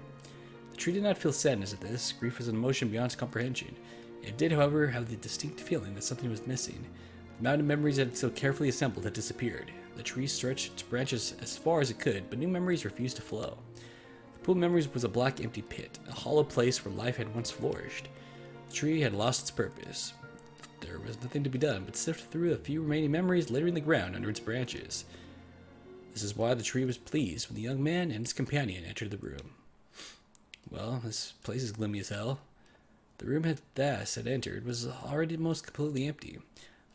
Speaker 1: The tree did not feel sadness at this. Grief was an emotion beyond its comprehension. It did, however, have the distinct feeling that something was missing. The mountain of memories it had so carefully assembled had disappeared. The tree stretched its branches as far as it could, but new memories refused to flow. The pool of memories was a black, empty pit, a hollow place where life had once flourished. The tree had lost its purpose. There was nothing to be done but sift through the few remaining memories littering the ground under its branches. This is why the tree was pleased when the young man and his companion entered the room. Well, this place is gloomy as hell. The room Thas had entered was already most completely empty.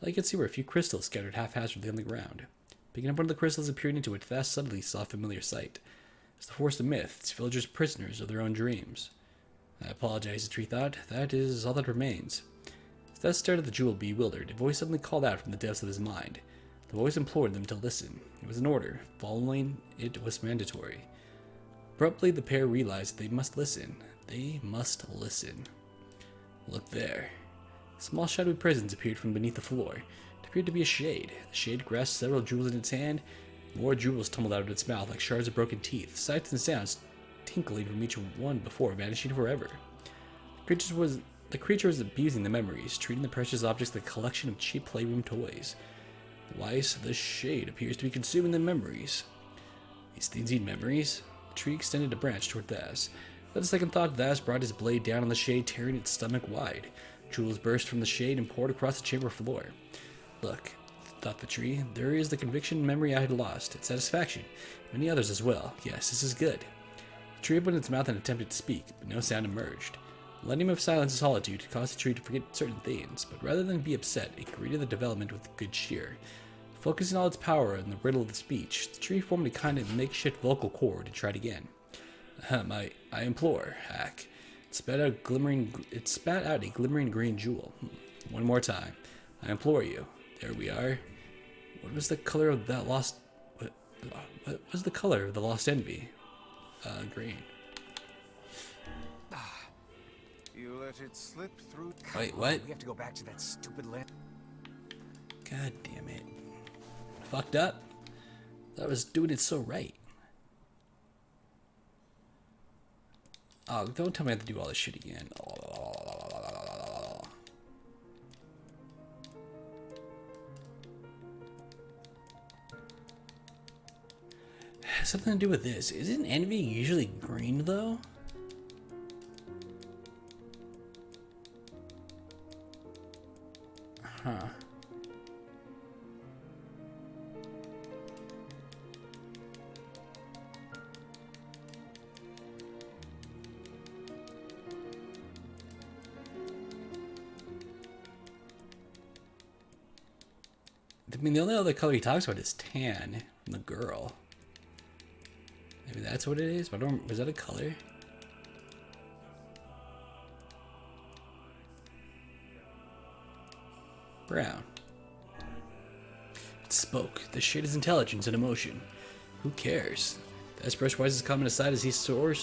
Speaker 1: All you could see were a few crystals scattered haphazardly on the ground. Picking up one of the crystals and peering into it, Thas suddenly saw a familiar sight. It's the forest of myth, its villagers prisoners of their own dreams. I apologize, the tree thought. That is all that remains. As Thas stared at the jewel bewildered, a voice suddenly called out from the depths of his mind. The voice implored them to listen. It was an order. Following it was mandatory. Abruptly, the pair realized they must listen. They must listen. Look there. Small shadowy presence appeared from beneath the floor. It appeared to be a shade. The shade grasped several jewels in its hand. More jewels tumbled out of its mouth like shards of broken teeth, sights and sounds tinkling from each one before vanishing forever. The creature was abusing the memories, treating the precious objects like a collection of cheap playroom toys. Weiss, the shade appears to be consuming the memories. These things eat memories? The tree extended a branch toward Thas. Without a second thought, Thas brought his blade down on the shade, tearing its stomach wide. Jewels burst from the shade and poured across the chamber floor. Look, thought the tree, there is the conviction and memory I had lost, its satisfaction, many others as well. Yes, this is good. The tree opened its mouth and attempted to speak, but no sound emerged. The millennium of silence and solitude caused the tree to forget certain things, but rather than be upset, it greeted the development with good cheer. Focusing all its power on the riddle of the speech, the tree formed a kind of makeshift vocal cord and tried again. I implore, Hack. It spat out a glimmering green jewel. One more time. I implore you. There we are. What was the color of that lost... What was the color of the lost envy? Green.
Speaker 6: You let it slip through...
Speaker 1: Wait, what?
Speaker 5: We have to go back to that stupid land.
Speaker 1: God damn it. Fucked up? I was doing it so right. Oh, don't tell me I have to do all this shit again. Has something to do with this. Isn't envy usually green though? Huh. I mean, the only other color he talks about is tan from the girl. Maybe that's what it is, but I don't... Was that a color? Brown. It spoke. The shade is intelligence and emotion. Who cares? As brush wise his comment aside as his sword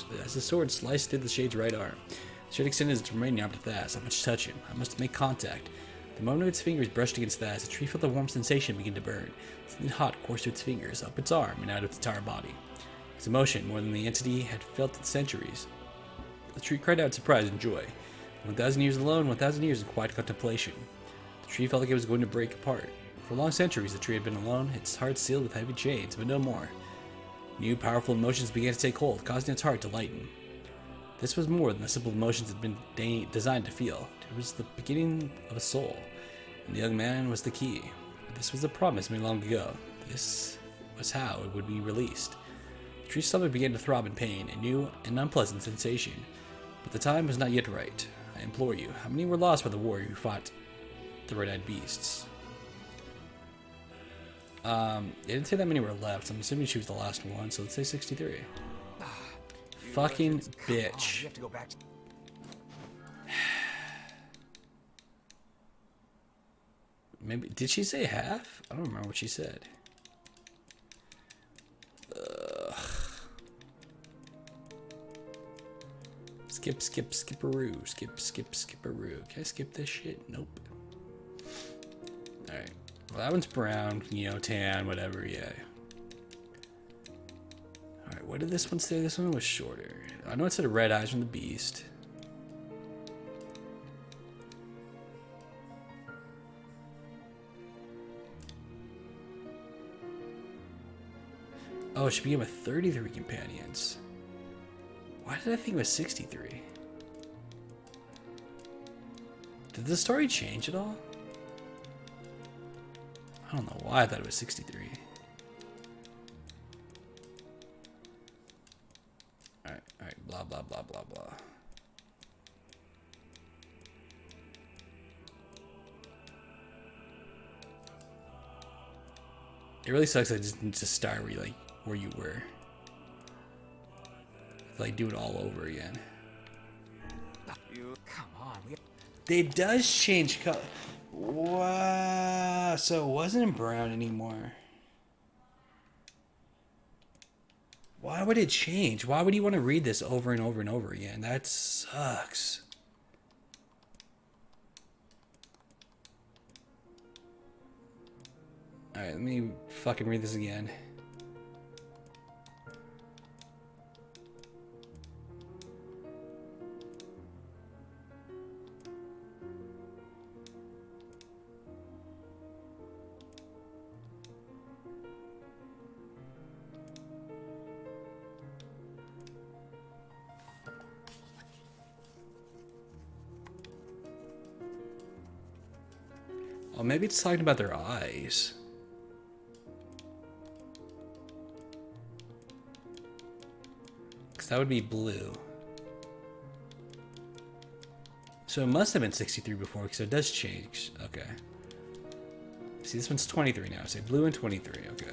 Speaker 1: sliced through the shade's right arm. The shade extended its remaining arm to Thas. I must touch him. I must make contact. The moment its fingers brushed against Thas, the tree felt the warm sensation begin to burn. Something hot coursed through its fingers, up its arm, and out of its entire body. Its emotion, more than the entity had felt in centuries. The tree cried out in surprise and joy. 1,000 years alone, 1,000 years in quiet contemplation. The tree felt like it was going to break apart. For long centuries, the tree had been alone, its heart sealed with heavy chains, but no more. New, powerful emotions began to take hold, causing its heart to lighten. This was more than the simple emotions it had been designed to feel. It was the beginning of a soul, and the young man was the key. This was the promise made long ago. This was how it would be released. The tree's stomach began to throb in pain, a new and unpleasant sensation. But the time was not yet right. I implore you, how many were lost by the warrior who fought the red-eyed beasts? It didn't say that many were left, so I'm assuming she was the last one, so let's say 63. Fucking bitch.
Speaker 5: You have to go back to...
Speaker 1: Maybe, did she say half? I don't remember what she said. Ugh. Skipperoo. Skipperoo. Can I skip this shit? Nope. Alright. Well, that one's brown, you know, tan, whatever, yeah. Alright, what did this one say? This one was shorter. I know it said red eyes from the beast. Oh, she became with 33 companions. Why did I think it was 63? Did the story change at all? I don't know why I thought it was 63. Alright, blah, blah, blah, blah, blah. It really sucks that I just need to start where you were. Like do it all over again.
Speaker 3: Come on,
Speaker 1: It does change color. Wow. So it wasn't brown anymore. Why would it change? Why would you want to read this over and over and over again? That sucks. Alright, let me fucking read this again. Oh, maybe it's talking about their eyes. Because that would be blue. So it must have been 63 before, because it does change. Okay. See, this one's 23 now. Say blue and 23. Okay.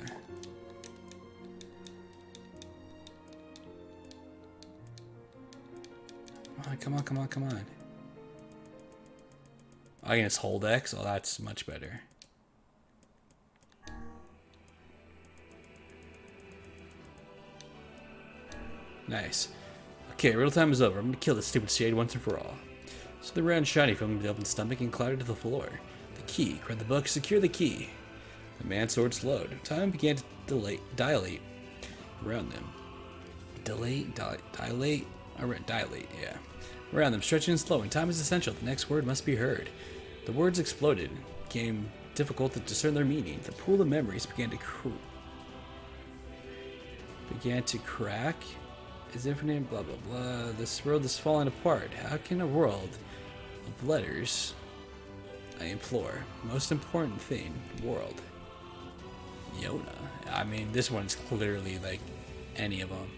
Speaker 1: Come on, come on, come on. I can just hold X. Oh, that's much better. Nice. Okay, riddle time is over. I'm gonna kill this stupid shade once and for all. So the round shiny from the open stomach and clattered to the floor. The key. Grab the book. Secure the key. The man's sword slowed. Time began to dilate around them. Dilate, yeah. Around them, stretching and slowing. Time is essential. The next word must be heard. The words exploded. It became difficult to discern their meaning. The pool of memories began to crack. Is infinite, blah blah blah. This world is falling apart. How can a world of letters? I implore. Most important thing, world. Yona. I mean, this one's clearly like any of them.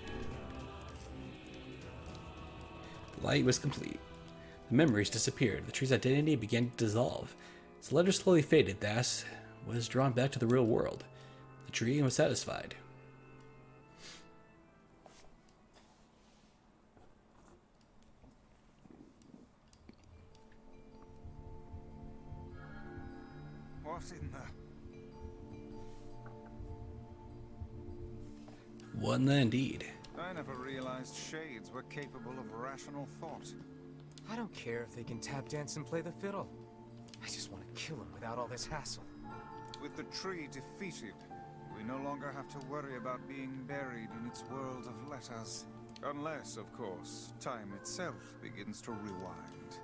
Speaker 1: The light was complete. The memories disappeared. The tree's identity began to dissolve. As the letters slowly faded, the ass was drawn back to the real world. The tree was satisfied.
Speaker 6: What in the...
Speaker 1: One indeed.
Speaker 6: I never realized shades were capable of rational thought.
Speaker 5: I don't care if they can tap dance and play the fiddle. I just want to kill them without all this hassle.
Speaker 6: With the tree defeated, we no longer have to worry about being buried in its world of letters. Unless, of course, time itself begins to rewind.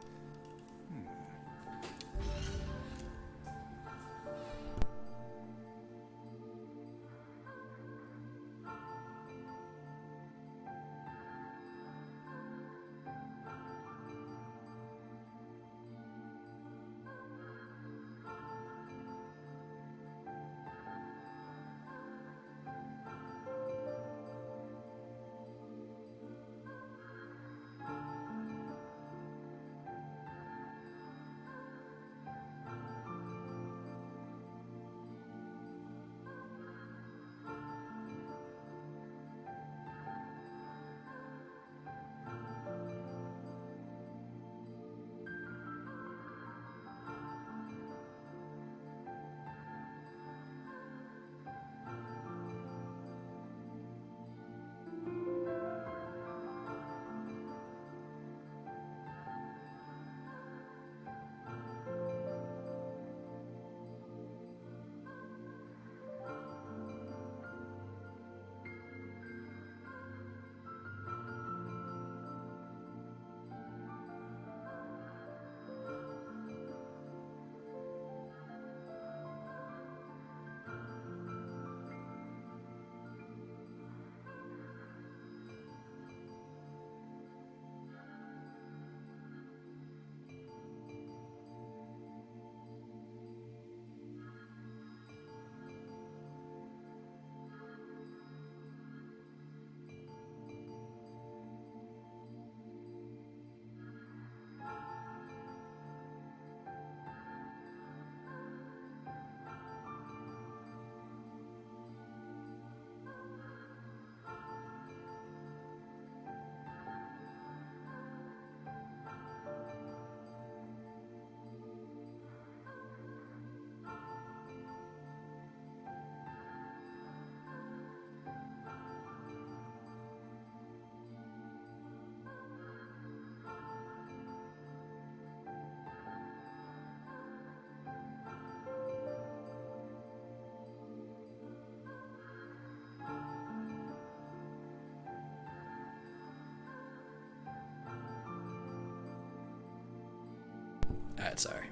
Speaker 1: Alright, sorry.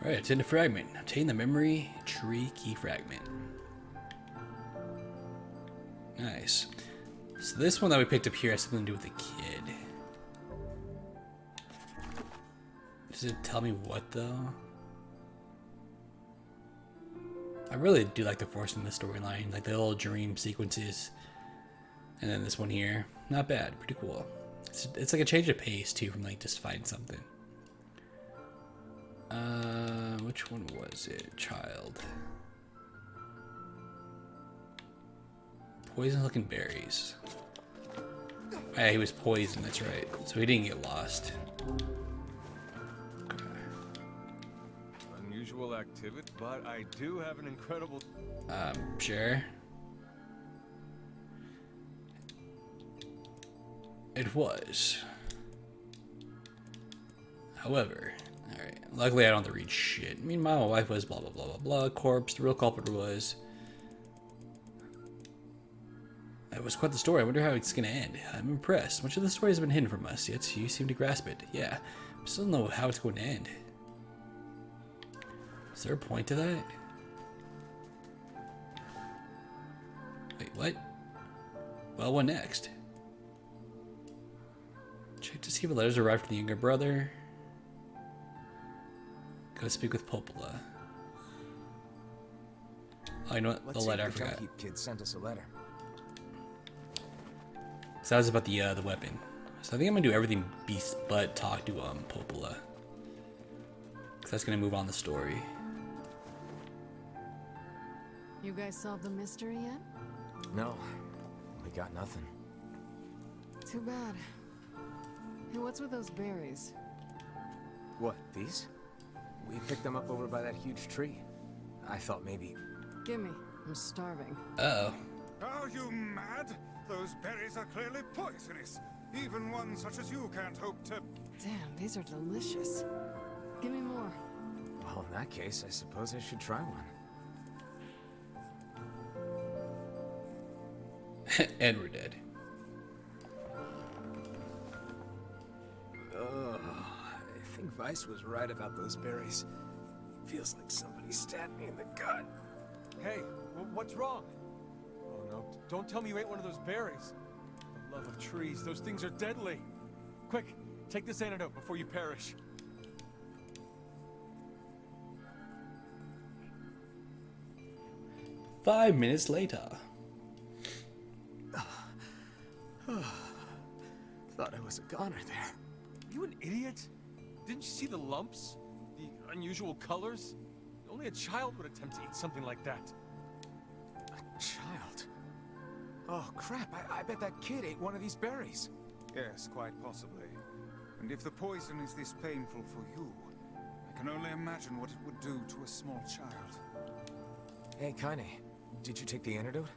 Speaker 1: Alright, obtain a fragment. Obtain the memory tree key fragment. Nice. So this one that we picked up here has something to do with the kid. Does it tell me what though? I really do like the force in the storyline, like the little dream sequences. And then this one here, not bad, pretty cool. It's like a change of pace too from like just fighting something. Which one was it? Child. Poison looking berries. Yeah, he was poisoned, that's right. So he didn't get lost. Okay.
Speaker 5: Unusual activity, but I do have an incredible...
Speaker 1: Sure. It was. However, alright. Luckily I don't have to read shit. Meanwhile, my wife was blah blah blah blah blah. Corpse. The real culprit was... That was quite the story. I wonder how it's gonna end. I'm impressed. Much of the story has been hidden from us, yet you seem to grasp it. Yeah. I still don't know how it's going to end. Is there a point to that? Wait, what? Well, what next? Check to see if the letters arrived from the younger brother. Go speak with Popola. Oh, you know what? The letter, I forgot.
Speaker 11: The kid sent us a letter.
Speaker 1: So that was about the weapon. So I think I'm gonna do everything beast but talk to Popola. Cause that's gonna move on the story.
Speaker 4: You guys solved the mystery yet?
Speaker 11: No, we got nothing.
Speaker 4: Too bad. Hey, what's with those berries?
Speaker 11: What, these? We picked them up over by that huge tree. I thought maybe...
Speaker 4: Gimme. I'm starving.
Speaker 1: Uh-oh.
Speaker 6: Are you mad? Those berries are clearly poisonous. Even one such as you can't hope to...
Speaker 4: Damn, these are delicious. Give me more.
Speaker 11: Well, in that case, I suppose I should try one.
Speaker 1: And we're dead.
Speaker 11: I think Vice was right about those berries. Feels like somebody stabbed me in the gut.
Speaker 5: Hey, what's wrong? Oh no, don't tell me you ate one of those berries. For the love of trees, those things are deadly. Quick, take this antidote before you perish.
Speaker 1: Five minutes later.
Speaker 11: Thought I was a goner there.
Speaker 5: You an idiot? Didn't you see the lumps? The unusual colors? Only a child would attempt to eat something like that.
Speaker 11: A child? Oh crap, I bet that kid ate one of these berries.
Speaker 6: Yes, quite possibly. And if the poison is this painful for you, I can only imagine what it would do to a small child.
Speaker 11: Hey, Kaine, did you take the antidote?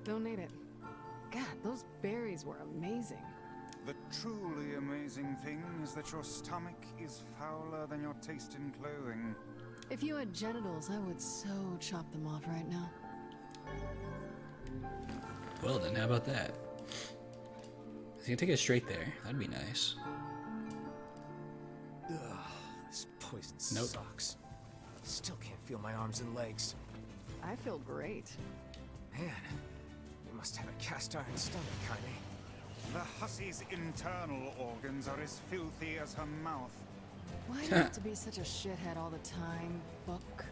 Speaker 4: Don't need it. God, those berries were amazing.
Speaker 6: The truly amazing thing is that your stomach is fouler than your taste in clothing.
Speaker 4: If you had genitals, I would so chop them off right now.
Speaker 1: Well then, how about that? He's gonna take it straight there. That'd be nice.
Speaker 11: Ugh, this poison
Speaker 1: Nope.
Speaker 11: sucks. Still can't feel my arms and legs.
Speaker 4: I feel great.
Speaker 11: Man, you must have a cast iron stomach, Kaine.
Speaker 6: The hussy's internal organs are as filthy as her mouth.
Speaker 4: Why do you have to be such a shithead all the time, Book?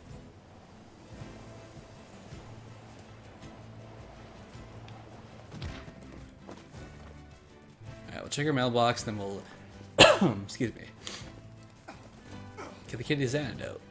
Speaker 1: Alright, we'll check our mailbox, then we'll... excuse me. Get the kid his antidote.